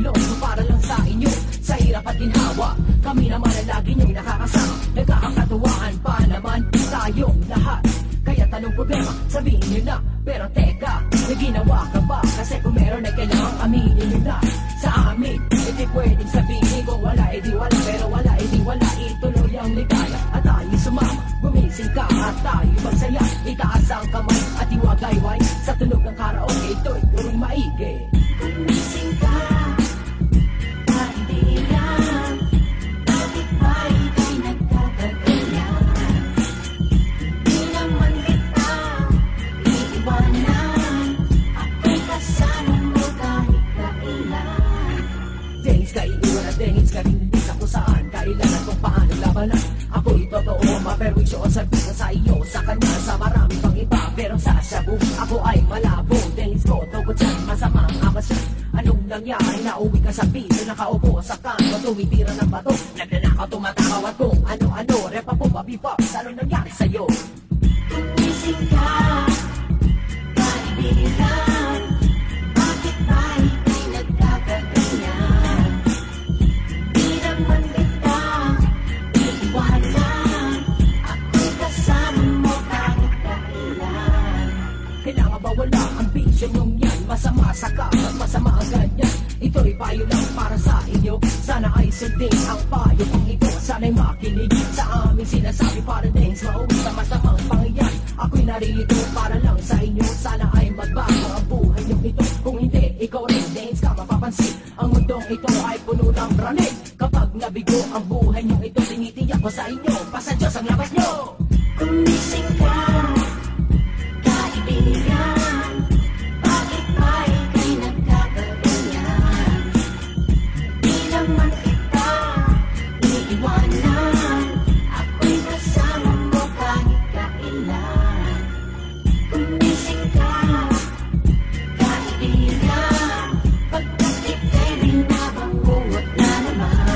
Loso para lang sa inyo, sa hirap at ginhawa. Kami naman ang lagi niyong nakakasama. Nagkakatuwaan pa naman tayong lahat. Kaya tanong problema, sabihin niyo na. Pero teka, may ginawa ka ba? Kasi kung meron ay kailangang aminin niyo na. Sa amin, hindi pwedeng sabihin kung wala, edi wala. Pero wala, edi wala, ituloy ang ligaya. At tayo sumama, gumising ka at tayo magsaya. Itaas ang kamay at iwagayway. Sa tunog ng karaoke, ito'y purong maigi. Gumising ka, kaibigan. Bakit ba ika'y nagkakaganyan? Di naman kita iiwanan. Ako'y kasama mo kahit kailan. Dahil ka iiwan at dahil ka rinigis ako saan. Kailan at kung paano labanan. Ako'y totoo, maperwisyo ang sabihin sa iyo. Sa kanya, sa marami pang iba. Pero sa shabu, ako ay malabo. Dahil ko, tungkol dyan, masamang amasyon. Anong nangyari? Nauwi ka sa piso, nakaupo sa kanto, tumitira ng bato. Nagnanakaw, tumatakaw at kung ano-ano. Repa po, babipops, anong nangyari sa'yo? Gumising ka, kaibigan. Bakit ba ika'y nagkakaganyan? Di naman kita iiwanan. Ako'y kasama mo kahit kailan. Kailangan ba wala ang vision yung yan? Masama sa kapat, masama ang ganyan. Ito'y payo lang para sa inyo. Sana ay sundin ang payo pang ito. Sana'y makinig sa aming sinasabi para din mauwi sa masamang pangyayari. Ako'y naririto para lang sa inyo. Sana ay magbago ang buhay nyo ito. Kung hindi, ikaw rin dance ka mapapansin. Ang mundong ito ay puno ng ranig. Kapag nabigo ang buhay nyo ito, tinitiyak ko sa inyo. Pasa Diyos ang labas nyo. Gumising ka, kaibigan. Bakit ba ika'y nagkakaganyan? Di naman kita iiwanan. Ako'y kasama mo kahit kailan. Gumising ka, kaibigan. Pagkat ika'y binabangungot na naman.